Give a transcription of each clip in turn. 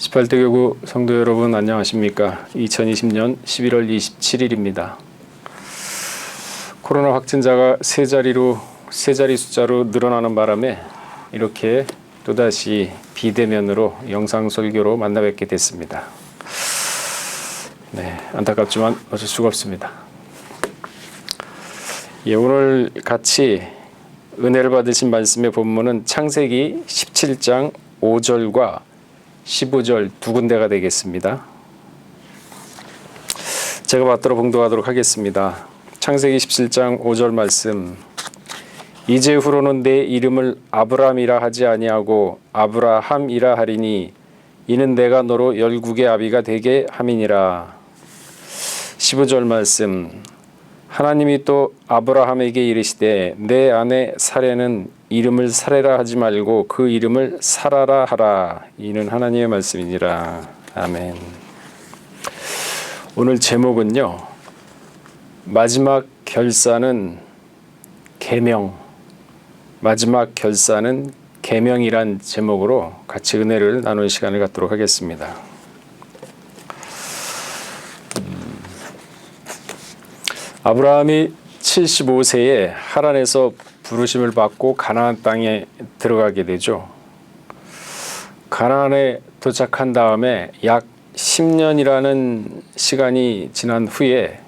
18대 교구 성도 여러분 안녕하십니까? 2020년 11월 27일입니다. 코로나 확진자가 세 자리 숫자로 늘어나는 바람에 이렇게 또다시 비대면으로 영상 설교로 만나 뵙게 됐습니다. 네, 안타깝지만 어쩔 수가 없습니다. 오늘 같이 은혜를 받으신 말씀의 본문은 창세기 17장 5절과 15절 두 군데가 되겠습니다. 제가 받들어 봉독하도록 하겠습니다. 창세기 17장 5절 말씀. 이제후로는 내 이름을 아브람이라 하지 아니하고 아브라함이라 하리니 이는 내가 너로 열국의 아비가 되게 함이니라. 15절 말씀. 하나님이 또 아브라함에게 이르시되 내 아내 사레는 이름을 사레라 하지 말고 그 이름을 사라라 하라. 이는 하나님의 말씀이니라. 아멘. 오늘 제목은요. 마지막 결사는 계명. 마지막 결사는 계명이란 제목으로 같이 은혜를 나누는 시간을 갖도록 하겠습니다. 아브라함이 75세에 하란에서 부르심을 받고 가나안 땅에 들어가게 되죠. 가나안에 도착한 다음에 약 10년이라는 시간이 지난 후에,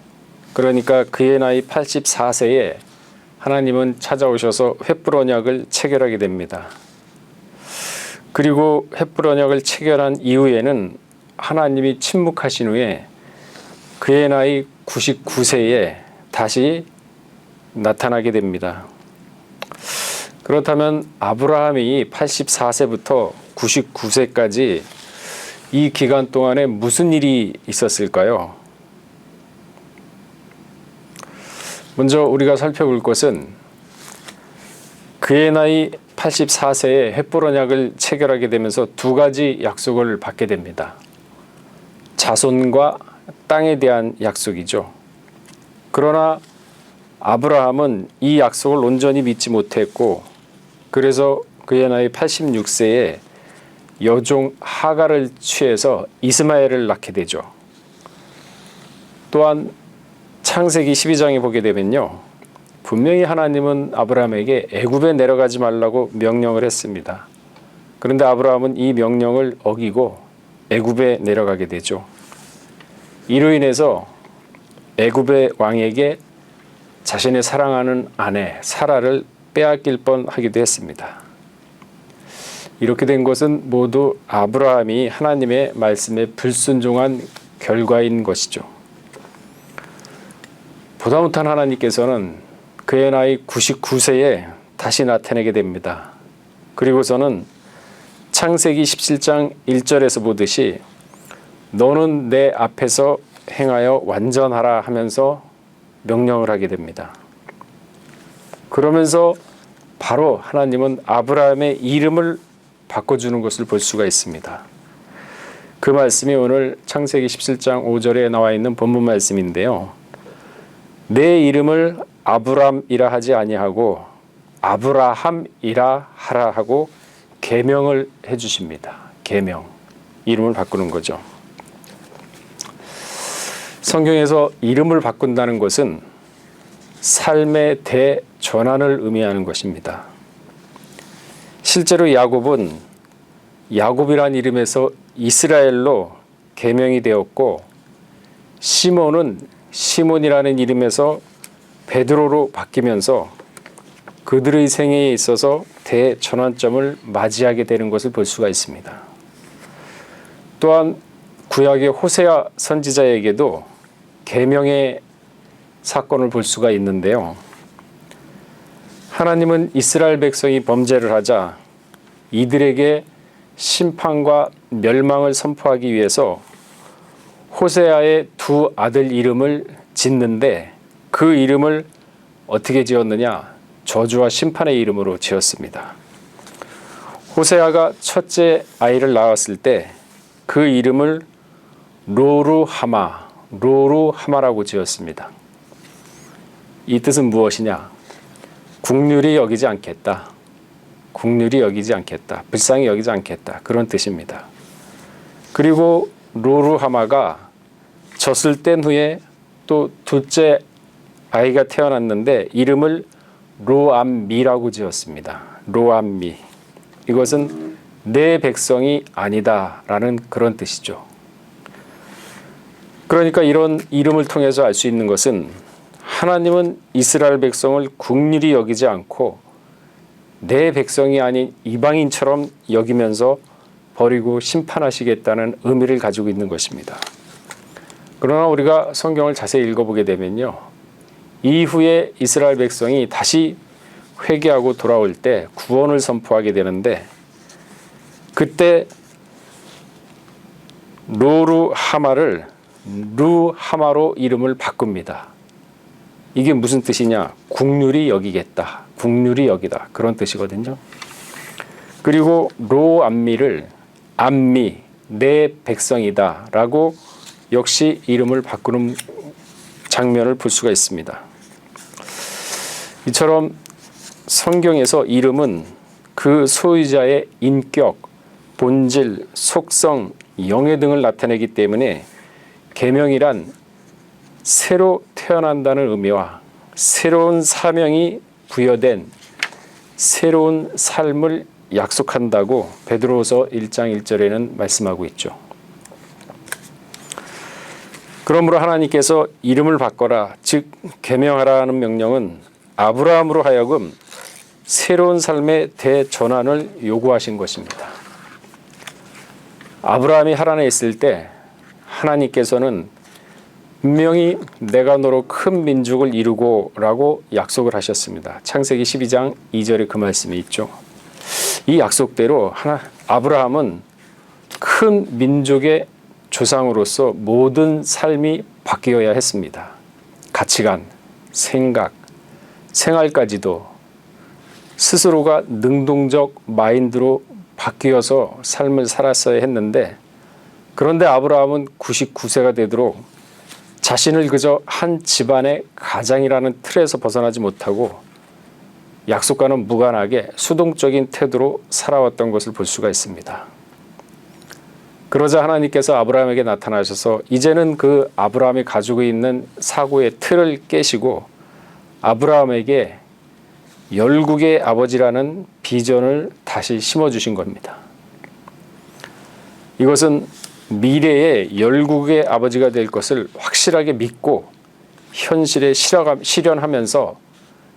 그러니까 그의 나이 84세에 하나님은 찾아오셔서 횃불 언약을 체결하게 됩니다. 그리고 횃불 언약을 체결한 이후에는 하나님이 침묵하신 후에 그의 나이 99세에 다시 나타나게 됩니다. 그렇다면 아브라함이 84세부터 99세까지 이 기간 동안에 무슨 일이 있었을까요? 먼저 우리가 살펴볼 것은 그의 나이 84세에 횃불 언약을 체결하게 되면서 두 가지 약속을 받게 됩니다. 자손과 땅에 대한 약속이죠. 그러나 아브라함은 이 약속을 온전히 믿지 못했고, 그래서 그의 나이 86세에 여종 하갈을 취해서 이스마엘을 낳게 되죠. 또한 창세기 12장에 보게 되면요, 분명히 하나님은 아브라함에게 애굽에 내려가지 말라고 명령을 했습니다. 그런데 아브라함은 이 명령을 어기고 애굽에 내려가게 되죠. 이로 인해서 애굽의 왕에게 자신의 사랑하는 아내 사라를 빼앗길 뻔하기도 했습니다. 이렇게 된 것은 모두 아브라함이 하나님의 말씀에 불순종한 결과인 것이죠. 보다 못한 하나님께서는 그의 나이 99세에 다시 나타내게 됩니다. 그리고서는 창세기 17장 1절에서 보듯이 너는 내 앞에서 행하여 완전하라 하면서 명령을 하게 됩니다. 그러면서 바로 하나님은 아브라함의 이름을 바꿔주는 것을 볼 수가 있습니다. 그 말씀이 오늘 창세기 17장 5절에 나와 있는 본문 말씀인데요. 내 이름을 아브람이라 하지 아니하고 아브라함이라 하라 하고 계명을 해주십니다. 계명. 이름을 바꾸는 거죠. 성경에서 이름을 바꾼다는 것은 삶의 대전환을 의미하는 것입니다. 실제로 야곱은 야곱이란 이름에서 이스라엘로 계명이 되었고, 시몬은 시몬이라는 이름에서 베드로로 바뀌면서 그들의 생애에 있어서 대전환점을 맞이하게 되는 것을 볼 수가 있습니다. 또한 구약의 호세아 선지자에게도 계명의 사건을 볼 수가 있는데요. 하나님은 이스라엘 백성이 범죄를 하자 이들에게 심판과 멸망을 선포하기 위해서 호세아의 두 아들 이름을 짓는데 그 이름을 어떻게 지었느냐? 저주와 심판의 이름으로 지었습니다. 호세아가 첫째 아이를 낳았을 때 그 이름을 로루하마라고 지었습니다. 이 뜻은 무엇이냐? 국률이 여기지 않겠다. 불쌍히 여기지 않겠다. 그런 뜻입니다. 그리고 로루하마가 젖을 뗀 후에 또 둘째 아이가 태어났는데 이름을 로암미라고 지었습니다. 로암미. 이것은 내 백성이 아니다라는 그런 뜻이죠. 그러니까 이런 이름을 통해서 알 수 있는 것은 하나님은 이스라엘 백성을 긍휼히 여기지 않고 내 백성이 아닌 이방인처럼 여기면서 버리고 심판하시겠다는 의미를 가지고 있는 것입니다. 그러나 우리가 성경을 자세히 읽어보게 되면요, 이후에 이스라엘 백성이 다시 회개하고 돌아올 때 구원을 선포하게 되는데, 그때 로루하마를 루하마로 이름을 바꿉니다. 이게 무슨 뜻이냐? 긍휼히 여기겠다, 긍휼히 여기다, 그런 뜻이거든요. 그리고 로암미를 암미, 내 백성이다 라고 역시 이름을 바꾸는 장면을 볼 수가 있습니다. 이처럼 성경에서 이름은 그 소유자의 인격, 본질, 속성, 영예 등을 나타내기 때문에 계명이란 새로 태어난다는 의미와 새로운 사명이 부여된 새로운 삶을 약속한다고 베드로후서 1장 1절에는 말씀하고 있죠. 그러므로 하나님께서 이름을 바꿔라, 즉 계명하라는 명령은 아브라함으로 하여금 새로운 삶의 대전환을 요구하신 것입니다. 아브라함이 하란에 있을 때 하나님께서는 분명히 내가 너로 큰 민족을 이루고 라고 약속을 하셨습니다. 창세기 12장 2절에 그 말씀이 있죠. 이 약속대로 아브라함은 큰 민족의 조상으로서 모든 삶이 바뀌어야 했습니다. 가치관, 생각, 생활까지도 스스로가 능동적 마인드로 바뀌어서 삶을 살았어야 했는데, 그런데 아브라함은 99세가 되도록 자신을 그저 한 집안의 가장이라는 틀에서 벗어나지 못하고 약속과는 무관하게 수동적인 태도로 살아왔던 것을 볼 수가 있습니다. 그러자 하나님께서 아브라함에게 나타나셔서 이제는 그 아브라함이 가지고 있는 사고의 틀을 깨시고 아브라함에게 열국의 아버지라는 비전을 다시 심어주신 겁니다. 이것은 미래의 열국의 아버지가 될 것을 확실하게 믿고 현실에 실현하면서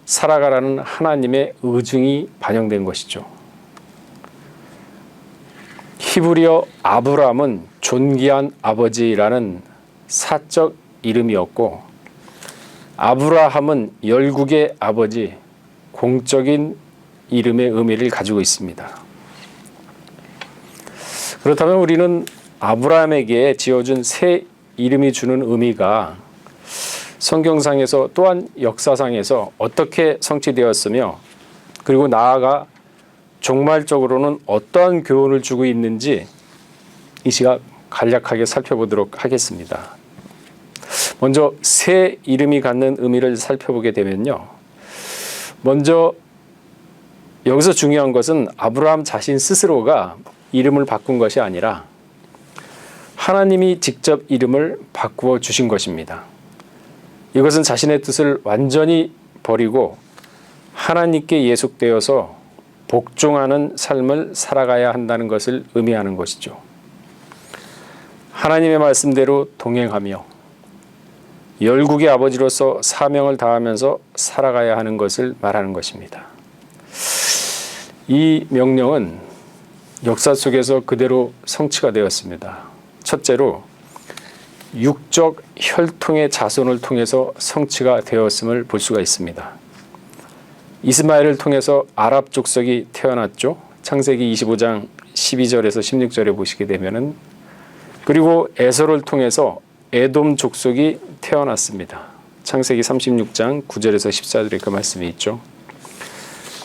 살아가라는 하나님의 의중이 반영된 것이죠. 히브리어 아브람은 존귀한 아버지라는 사적 이름이었고, 아브라함은 열국의 아버지, 공적인 이름의 의미를 가지고 있습니다. 그렇다면 우리는 아브라함에게 지어준 새 이름이 주는 의미가 성경상에서 또한 역사상에서 어떻게 성취되었으며, 그리고 나아가 종말적으로는 어떠한 교훈을 주고 있는지 이 시각 간략하게 살펴보도록 하겠습니다. 먼저 새 이름이 갖는 의미를 살펴보게 되면요, 먼저 여기서 중요한 것은 아브라함 자신 스스로가 이름을 바꾼 것이 아니라 하나님이 직접 이름을 바꾸어 주신 것입니다. 이것은 자신의 뜻을 완전히 버리고 하나님께 예속되어서 복종하는 삶을 살아가야 한다는 것을 의미하는 것이죠. 하나님의 말씀대로 동행하며 열국의 아버지로서 사명을 다하면서 살아가야 하는 것을 말하는 것입니다. 이 명령은 역사 속에서 그대로 성취가 되었습니다. 첫째로 육적 혈통의 자손을 통해서 성취가 되었음을 볼 수가 있습니다. 이스마엘을 통해서 아랍 족속이 태어났죠. 창세기 25장 12절에서 16절에 보시게 되면은, 그리고 에서를 통해서 에돔 족속이 태어났습니다. 창세기 36장 9절에서 14절에 그 말씀이 있죠.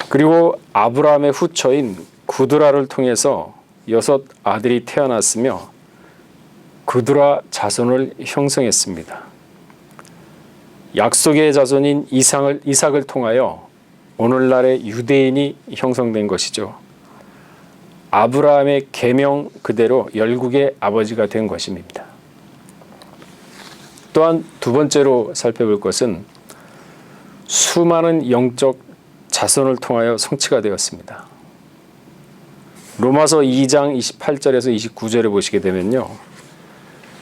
그리고 아브라함의 후처인 구드라를 통해서 6 아들이 태어났으며 구드라 자손을 형성했습니다. 약속의 자손인 이삭을 통하여 오늘날의 유대인이 형성된 것이죠. 아브라함의 계명 그대로 열국의 아버지가 된 것입니다. 또한 두 번째로 살펴볼 것은 수많은 영적 자손을 통하여 성취가 되었습니다. 로마서 2장 28절에서 29절에 보시게 되면요.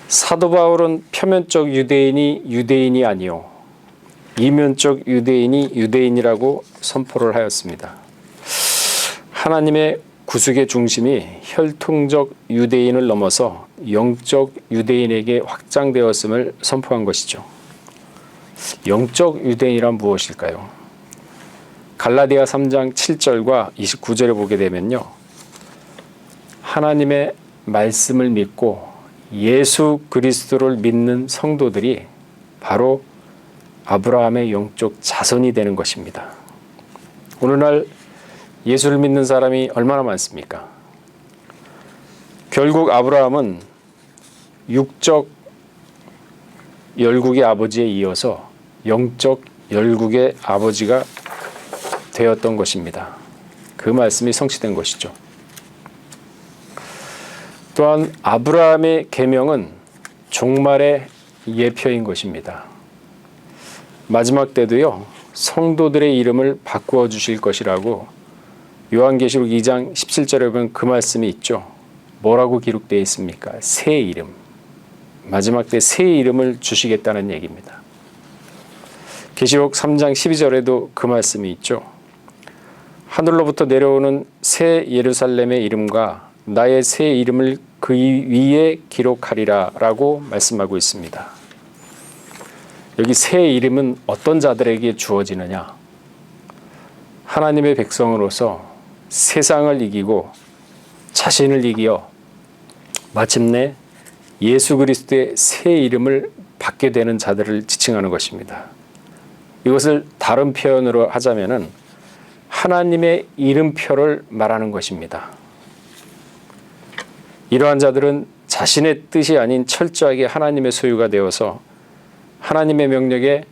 사도 바울은 표면적 유대인이 유대인이 아니요 이면적 유대인이 유대인이라고 선포를 하였습니다. 하나님의 구속의 중심이 혈통적 유대인을 넘어서 영적 유대인에게 확장되었음을 선포한 것이죠. 영적 유대인이란 무엇일까요? 갈라디아 3장 7절과 29절에 보게 되면요. 하나님의 말씀을 믿고 예수 그리스도를 믿는 성도들이 바로 아브라함의 영적 자손이 되는 것입니다. 오늘날 예수를 믿는 사람이 얼마나 많습니까? 결국 아브라함은 육적 열국의 아버지에 이어서 영적 열국의 아버지가 되었던 것입니다. 그 말씀이 성취된 것이죠. 또한 아브라함의 계명은 종말의 예표인 것입니다. 마지막 때도요, 성도들의 이름을 바꾸어 주실 것이라고 요한계시록 2장 17절에 보면 그 말씀이 있죠. 뭐라고 기록되어 있습니까? 새 이름. 마지막 때 새 이름을 주시겠다는 얘기입니다. 계시록 3장 12절에도 그 말씀이 있죠. 하늘로부터 내려오는 새 예루살렘의 이름과 나의 새 이름을 그 위에 기록하리라 라고 말씀하고 있습니다. 여기 새 이름은 어떤 자들에게 주어지느냐? 하나님의 백성으로서 세상을 이기고 자신을 이기어 마침내 예수 그리스도의 새 이름을 받게 되는 자들을 지칭하는 것입니다. 이것을 다른 표현으로 하자면은 하나님의 이름표를 말하는 것입니다. 이러한 자들은 자신의 뜻이 아닌 철저하게 하나님의 소유가 되어서 하나님의 명령에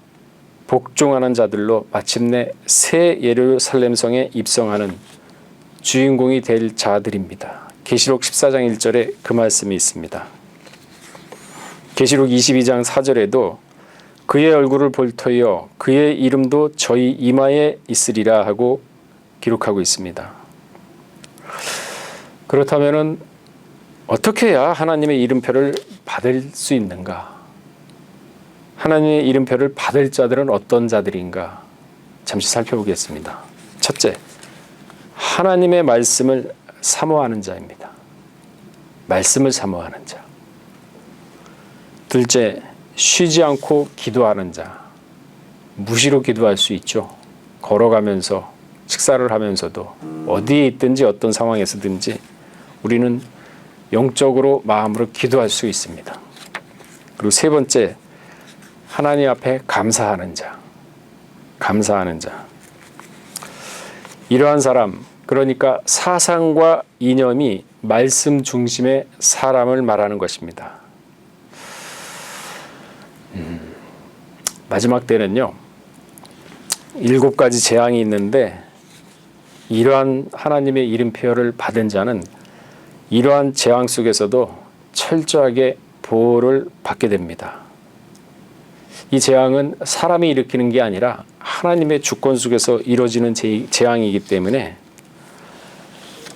복종하는 자들로 마침내 새 예루살렘 성에 입성하는 주인공이 될 자들입니다. 계시록 14장 1절에 그 말씀이 있습니다. 계시록 22장 4절에도 그의 얼굴을 볼 터이여 그의 이름도 저희 이마에 있으리라 하고 기록하고 있습니다. 그렇다면은 어떻게 해야 하나님의 이름표를 받을 수 있는가? 하나님의 이름표를 받을 자들은 어떤 자들인가? 잠시 살펴보겠습니다. 첫째, 하나님의 말씀을 사모하는 자입니다. 말씀을 사모하는 자. 둘째, 쉬지 않고 기도하는 자. 무시로 기도할 수 있죠. 걸어가면서, 식사를 하면서도 어디에 있든지 어떤 상황에서든지 우리는 영적으로 마음으로 기도할 수 있습니다. 그리고 세 번째, 하나님 앞에 감사하는 자. 감사하는 자. 이러한 사람, 그러니까 사상과 이념이 말씀 중심의 사람을 말하는 것입니다. 마지막 때는요, 7가지 재앙이 있는데 이러한 하나님의 이름표를 받은 자는 이러한 재앙 속에서도 철저하게 보호를 받게 됩니다. 이 재앙은 사람이 일으키는 게 아니라 하나님의 주권 속에서 이루어지는 재앙이기 때문에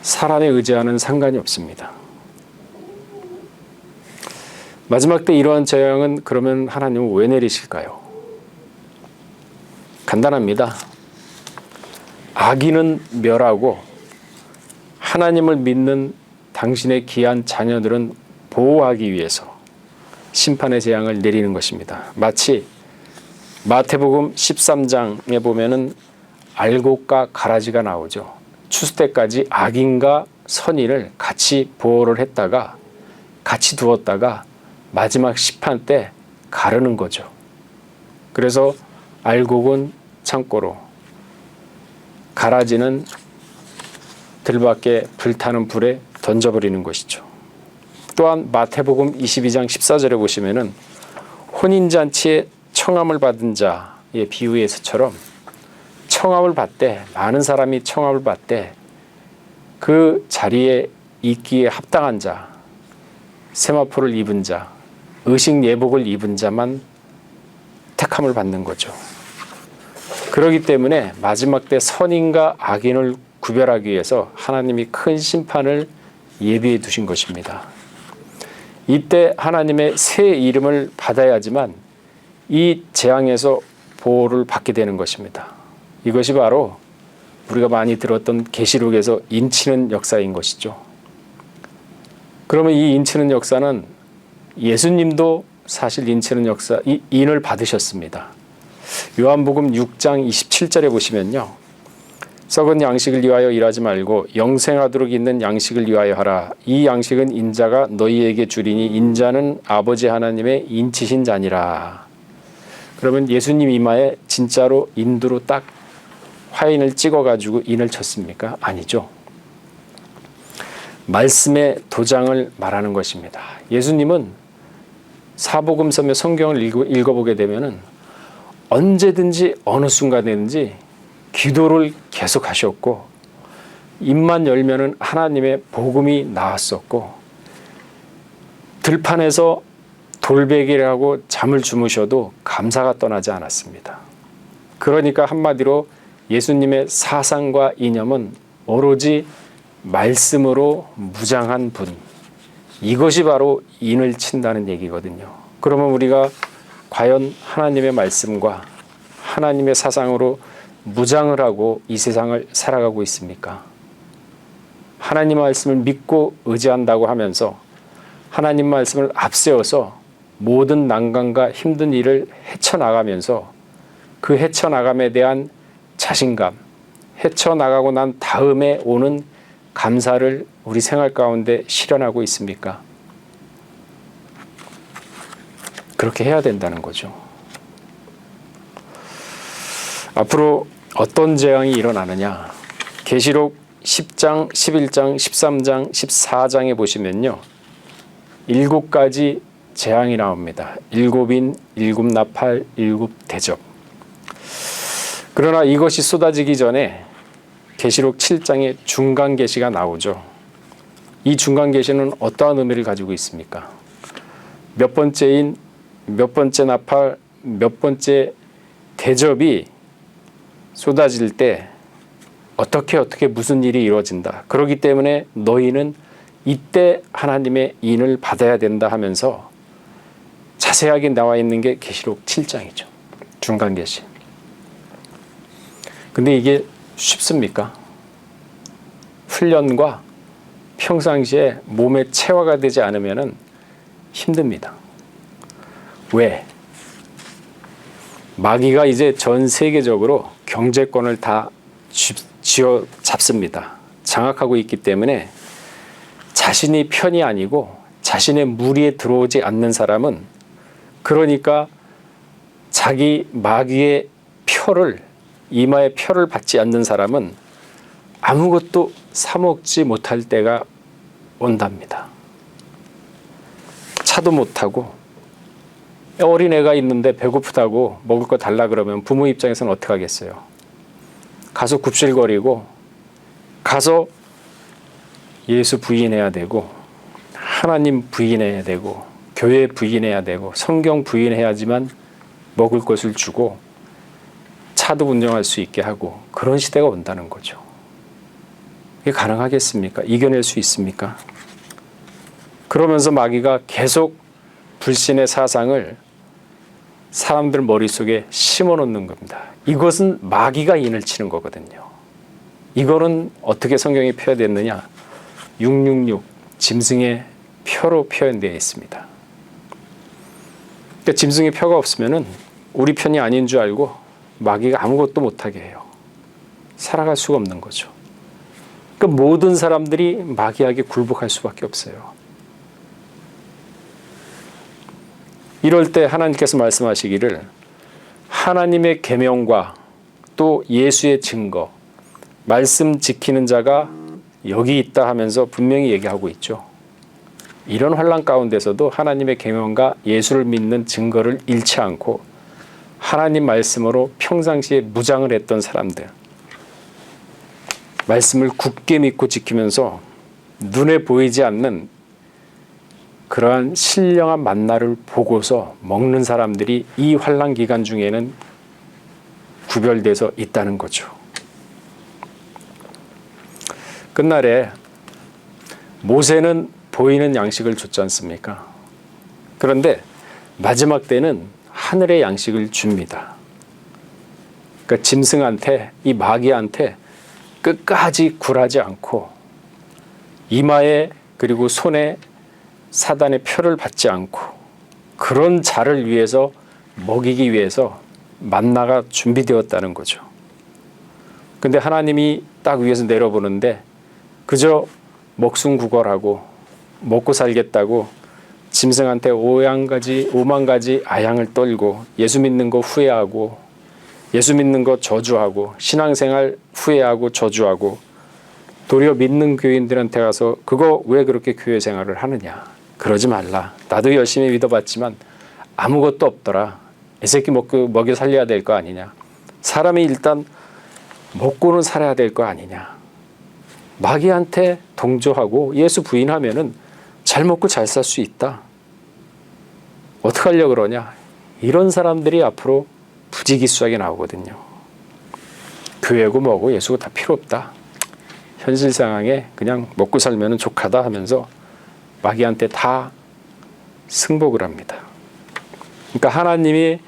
사람의 의지와는 상관이 없습니다. 마지막 때 이러한 재앙은 그러면 하나님은 왜 내리실까요? 간단합니다. 악인은 멸하고 하나님을 믿는 당신의 귀한 자녀들은 보호하기 위해서 심판의 재앙을 내리는 것입니다. 마치 마태복음 13장에 보면은 알곡과 가라지가 나오죠. 추수 때까지 악인과 선인을 같이 보호를 했다가 같이 두었다가 마지막 심판 때 가르는 거죠. 그래서 알곡은 창고로, 가라지는 들밖에 불타는 불에 던져버리는 것이죠. 또한 마태복음 22장 14절에 보시면은 혼인잔치에 청함을 받은 자의 비유에서처럼 청함을 받되, 많은 사람이 청함을 받되 그 자리에 있기에 합당한 자, 세마포를 입은 자, 의식 예복을 입은 자만 택함을 받는 거죠. 그렇기 때문에 마지막 때 선인과 악인을 구별하기 위해서 하나님이 큰 심판을 예비해 두신 것입니다. 이때 하나님의 새 이름을 받아야지만 이 재앙에서 보호를 받게 되는 것입니다. 이것이 바로 우리가 많이 들었던 계시록에서 인치는 역사인 것이죠. 그러면 이 인치는 역사는 예수님도 사실 인치는 역사, 인을 받으셨습니다. 요한복음 6장 27절에 보시면요. 썩은 양식을 위하여 일하지 말고 영생하도록 있는 양식을 위하여 하라. 이 양식은 인자가 너희에게 주리니 인자는 아버지 하나님의 인치신 자니라. 그러면 예수님 이마에 진짜로 인두로 딱 화인을 찍어가지고 인을 쳤습니까? 아니죠. 말씀의 도장을 말하는 것입니다. 예수님은 사복음서며 성경을 읽어보게 되면은 언제든지 어느 순간에든지 기도를 계속 하셨고 입만 열면은 하나님의 복음이 나왔었고 들판에서 돌베개를 하고 잠을 주무셔도 감사가 떠나지 않았습니다. 그러니까 한마디로 예수님의 사상과 이념은 오로지 말씀으로 무장한 분, 이것이 바로 인을 친다는 얘기거든요. 그러면 우리가 과연 하나님의 말씀과 하나님의 사상으로 무장을 하고 이 세상을 살아가고 있습니까? 하나님 말씀을 믿고 의지한다고 하면서 하나님 말씀을 앞세워서 모든 난관과 힘든 일을 헤쳐나가면서 그 헤쳐나감에 대한 자신감, 헤쳐나가고 난 다음에 오는 감사를 우리 생활 가운데 실현하고 있습니까? 그렇게 해야 된다는 거죠. 앞으로 어떤 재앙이 일어나느냐? 계시록 10장, 11장, 13장, 14장에 보시면요. 7가지 재앙이 나옵니다. 7인, 7나팔, 7대접. 그러나 이것이 쏟아지기 전에 계시록 7장에 중간 계시가 나오죠. 이 중간 계시는 어떠한 의미를 가지고 있습니까? 몇 번째인 몇 번째 나팔, 몇 번째 대접이 쏟아질 때 어떻게 무슨 일이 이루어진다. 그렇기 때문에 너희는 이때 하나님의 인을 받아야 된다 하면서 자세하게 나와 있는 게 계시록 7장이죠. 중간 계시. 근데 이게 쉽습니까? 훈련과 평상시에 몸에 체화가 되지 않으면 힘듭니다. 왜? 마귀가 이제 전 세계적으로 경제권을 다 쥐어 잡습니다. 장악하고 있기 때문에 자신이 편이 아니고 자신의 무리에 들어오지 않는 사람은, 그러니까 자기 마귀의 표를, 이마의 표를 받지 않는 사람은 아무것도 사먹지 못할 때가 온답니다. 차도 못 타고, 어린애가 있는데 배고프다고 먹을 거 달라 그러면 부모 입장에서는 어떻게 하겠어요? 가서 굽실거리고 가서 예수 부인해야 되고 하나님 부인해야 되고 교회 부인해야 되고 성경 부인해야지만 먹을 것을 주고 차도 운전할 수 있게 하고, 그런 시대가 온다는 거죠. 이게 가능하겠습니까? 이겨낼 수 있습니까? 그러면서 마귀가 계속 불신의 사상을 사람들 머릿속에 심어놓는 겁니다. 이것은 마귀가 인을 치는 거거든요. 이거는 어떻게 성경에 표현됐느냐? 666 짐승의 표로 표현되어 있습니다. 그러니까 짐승의 표가 없으면은 우리 편이 아닌 줄 알고 마귀가 아무것도 못하게 해요. 살아갈 수가 없는 거죠. 그러니까 모든 사람들이 마귀에게 굴복할 수밖에 없어요. 이럴 때 하나님께서 말씀하시기를 하나님의 계명과 또 예수의 증거, 말씀 지키는 자가 여기 있다 하면서 분명히 얘기하고 있죠. 이런 환난 가운데서도 하나님의 계명과 예수를 믿는 증거를 잃지 않고 하나님 말씀으로 평상시에 무장을 했던 사람들, 말씀을 굳게 믿고 지키면서 눈에 보이지 않는 그러한 신령한 만나를 보고서 먹는 사람들이 이 환난 기간 중에는 구별돼서 있다는 거죠. 끝날에 모세는 보이는 양식을 줬지 않습니까? 그런데 마지막 때는 하늘의 양식을 줍니다. 그러니까 짐승한테, 이 마귀한테 끝까지 굴하지 않고 이마에 그리고 손에 사단의 표를 받지 않고 그런 자를 위해서 먹이기 위해서 만나가 준비되었다는 거죠. 근데 하나님이 딱 위에서 내려보는데 그저 목숨 구걸하고 먹고 살겠다고 짐승한테 5만 가지 아양을 떨고 예수 믿는 거 후회하고 예수 믿는 거 저주하고 신앙생활 후회하고 저주하고 도리어 믿는 교인들한테 가서 그거 왜 그렇게 교회 생활을 하느냐. 그러지 말라. 나도 열심히 믿어봤지만 아무것도 없더라. 이 새끼 먹여 살려야 될 거 아니냐. 사람이 일단 먹고는 살아야 될 거 아니냐. 마귀한테 동조하고 예수 부인하면은 잘 먹고 잘 살 수 있다. 어떻게 하려고 그러냐. 이런 사람들이 앞으로 부지기수하게 나오거든요. 교회고 뭐고 예수고 다 필요 없다. 현실 상황에 그냥 먹고 살면은 족하다 하면서 마귀한테 다 승복을 합니다. 그러니까 하나님이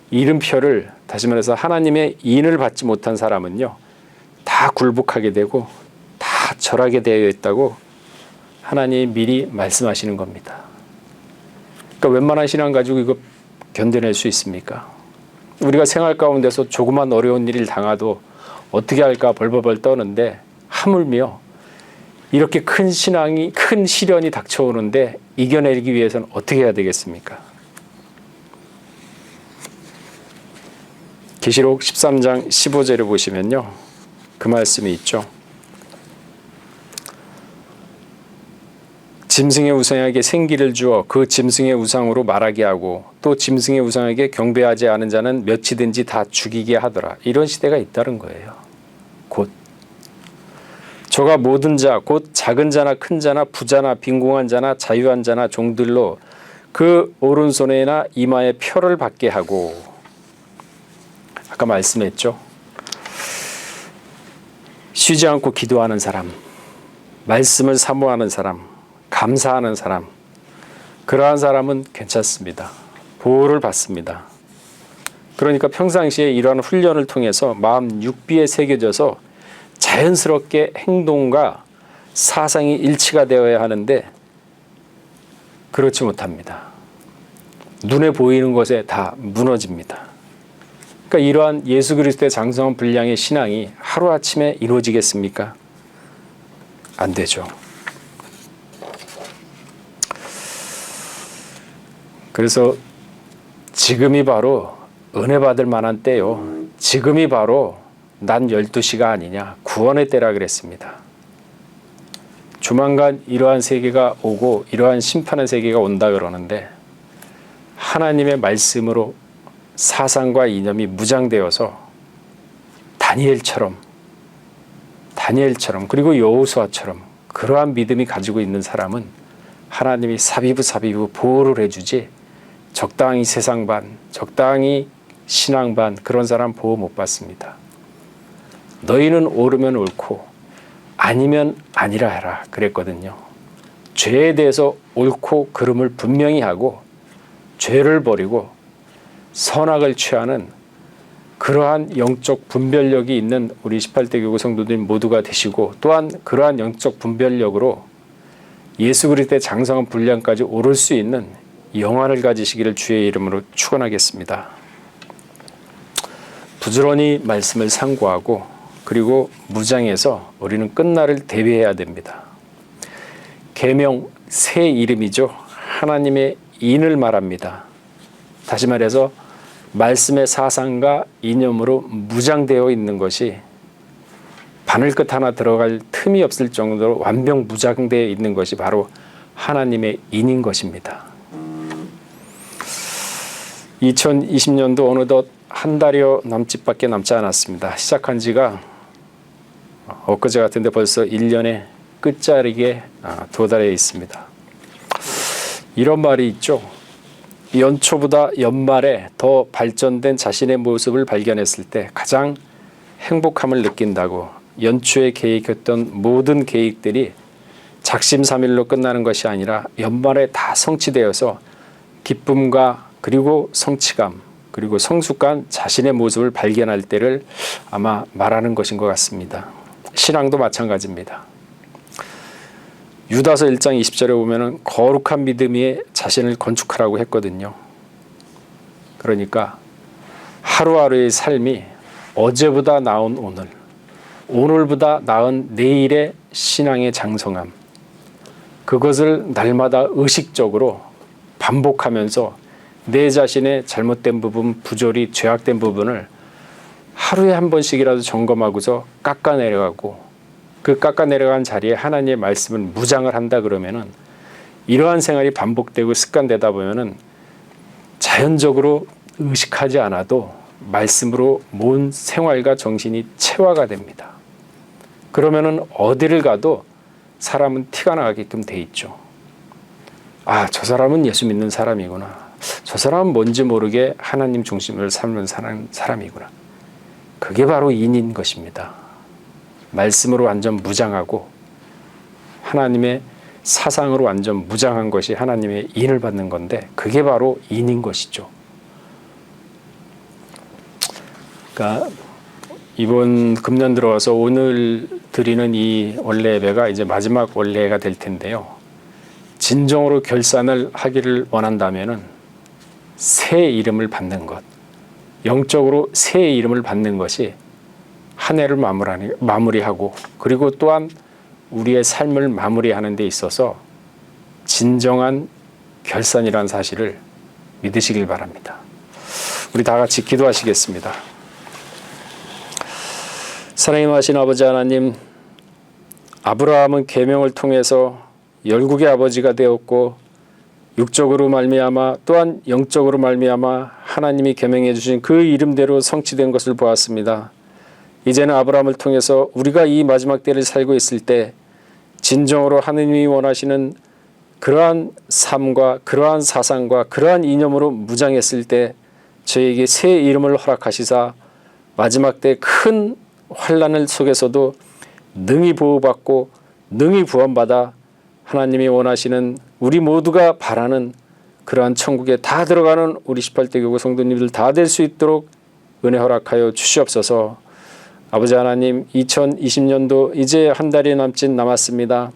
이름표를 다시 말해서 하나님의 인을 받지 못한 사람은요. 다 굴복하게 되고 다 절하게 되어 있다고 하나님이 미리 말씀하시는 겁니다. 그러니까 웬만한 신앙 가지고 이거 견뎌낼 수 있습니까? 우리가 생활 가운데서 조그만 어려운 일을 당하도 어떻게 할까 벌벌벌 떠는데 하물며 이렇게 큰 시련이 닥쳐오는데 이겨내기 위해서는 어떻게 해야 되겠습니까? 계시록 13장 15절을 보시면요. 그 말씀이 있죠. 짐승의 우상에게 생기를 주어 그 짐승의 우상으로 말하게 하고 또 짐승의 우상에게 경배하지 않은 자는 몇이든지 다 죽이게 하더라. 이런 시대가 있다는 거예요. 곧 저가 모든 자, 곧 작은 자나 큰 자나 부자나 빈궁한 자나 자유한 자나 종들로 그 오른손에나 이마에 표를 받게 하고 아까 말씀했죠. 쉬지 않고 기도하는 사람, 말씀을 사모하는 사람, 감사하는 사람, 그러한 사람은 괜찮습니다. 보호를 받습니다. 그러니까 평상시에 이러한 훈련을 통해서 마음 육비에 새겨져서 자연스럽게 행동과 사상이 일치가 되어야 하는데 그렇지 못합니다. 눈에 보이는 것에 다 무너집니다. 그러니까 이러한 예수 그리스도의 장성한 분량의 신앙이 하루아침에 이루어지겠습니까? 안 되죠. 그래서 지금이 바로 은혜 받을 만한 때요. 지금이 바로 난 12시가 아니냐. 구원의 때라 그랬습니다. 조만간 이러한 세계가 오고 이러한 심판의 세계가 온다 그러는데 하나님의 말씀으로 사상과 이념이 무장되어서 다니엘처럼 그리고 여호수아처럼 그러한 믿음이 가지고 있는 사람은 하나님이 사비부 보호를 해주지 적당히 세상 반, 적당히 신앙 반 그런 사람 보호 못 받습니다. 너희는 옳으면 옳고 아니면 아니라 해라 그랬거든요. 죄에 대해서 옳고 그름을 분명히 하고 죄를 버리고 선악을 취하는 그러한 영적 분별력이 있는 우리 18대 교구 성도들 모두가 되시고 또한 그러한 영적 분별력으로 예수 그리스도의 장성한 분량까지 오를 수 있는 영안을 가지시기를 주의 이름으로 축원하겠습니다. 부지런히 말씀을 상고하고 그리고 무장해서 우리는 끝날을 대비해야 됩니다. 계명 새 이름이죠. 하나님의 인을 말합니다. 다시 말해서 말씀의 사상과 이념으로 무장되어 있는 것이 바늘끝 하나 들어갈 틈이 없을 정도로 완벽 무장되어 있는 것이 바로 하나님의 인인 것입니다. 2020년도 어느덧 한 달여 남짓밖에 남지 않았습니다. 시작한 지가 엊그제 같은데 벌써 1년의 끝자락에 도달해 있습니다. 이런 말이 있죠. 연초보다 연말에 더 발전된 자신의 모습을 발견했을 때 가장 행복함을 느낀다고. 연초에 계획했던 모든 계획들이 작심삼일로 끝나는 것이 아니라 연말에 다 성취되어서 기쁨과 그리고 성취감 그리고 성숙한 자신의 모습을 발견할 때를 아마 말하는 것인 것 같습니다. 신앙도 마찬가지입니다. 유다서 1장 20절에 보면은 거룩한 믿음 위에 자신을 건축하라고 했거든요. 그러니까 하루하루의 삶이 어제보다 나은 오늘, 오늘보다 나은 내일의 신앙의 장성함, 그것을 날마다 의식적으로 반복하면서 내 자신의 잘못된 부분, 부조리, 죄악된 부분을 하루에 한 번씩이라도 점검하고서 깎아내려가고 그 깎아내려간 자리에 하나님의 말씀을 무장을 한다 그러면은 이러한 생활이 반복되고 습관되다 보면은 자연적으로 의식하지 않아도 말씀으로 모든 생활과 정신이 체화가 됩니다. 그러면은 어디를 가도 사람은 티가 나게끔 돼 있죠. 아, 저 사람은 예수 믿는 사람이구나. 저 사람은 뭔지 모르게 하나님 중심을 삼는 사람이구나. 그게 바로 인인 것입니다. 말씀으로 완전 무장하고 하나님의 사상으로 완전 무장한 것이 하나님의 인을 받는 건데 그게 바로 인인 것이죠. 그러니까 이번 금년 들어와서 오늘 드리는 이 원래 예배가 이제 마지막 원래 예배가 될 텐데요. 진정으로 결산을 하기를 원한다면은 새 이름을 받는 것, 영적으로 새 이름을 받는 것이 한 해를 마무리하고 그리고 또한 우리의 삶을 마무리하는 데 있어서 진정한 결산이라는 사실을 믿으시길 바랍니다. 우리 다 같이 기도하시겠습니다. 사랑하신 아버지 하나님, 아브라함은 계명을 통해서 열국의 아버지가 되었고 육적으로 말미암아 또한 영적으로 말미암아 하나님이 계명해 주신 그 이름대로 성취된 것을 보았습니다. 이제는 아브라함을 통해서 우리가 이 마지막 때를 살고 있을 때 진정으로 하느님이 원하시는 그러한 삶과 그러한 사상과 그러한 이념으로 무장했을 때 저에게 새 이름을 허락하시사 마지막 때 큰 환난을 속에서도 능히 보호받고 능히 구원받아 하나님이 원하시는 우리 모두가 바라는 그러한 천국에 다 들어가는 우리 18대 교구 성도님들 다 될 수 있도록 은혜 허락하여 주시옵소서. 아버지 하나님, 2020년도 이제 한 달이 남았습니다.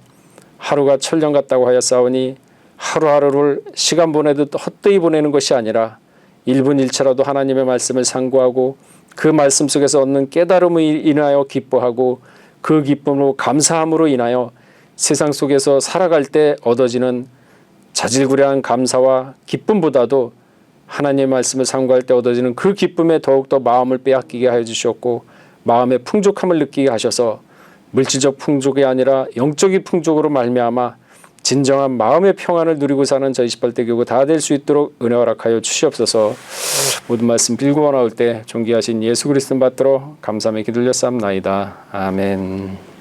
하루가 천년 같다고 하였사오니 하루하루를 시간 보내듯 헛되이 보내는 것이 아니라 1분 1초라도 하나님의 말씀을 상고하고 그 말씀 속에서 얻는 깨달음을 인하여 기뻐하고 그 기쁨으로 감사함으로 인하여 세상 속에서 살아갈 때 얻어지는 자질구레한 감사와 기쁨보다도 하나님의 말씀을 상고할 때 얻어지는 그 기쁨에 더욱더 마음을 빼앗기게 하여 주셨고 마음의 풍족함을 느끼게 하셔서 물질적 풍족이 아니라 영적인 풍족으로 말미암아 진정한 마음의 평안을 누리고 사는 저희 18대 교구 다 될 수 있도록 은혜 허락하여 주시옵소서. 모든 말씀 빌고 나올 때 존귀하신 예수 그리스도 받들어 감사하며 기도를 삼나이다. 아멘.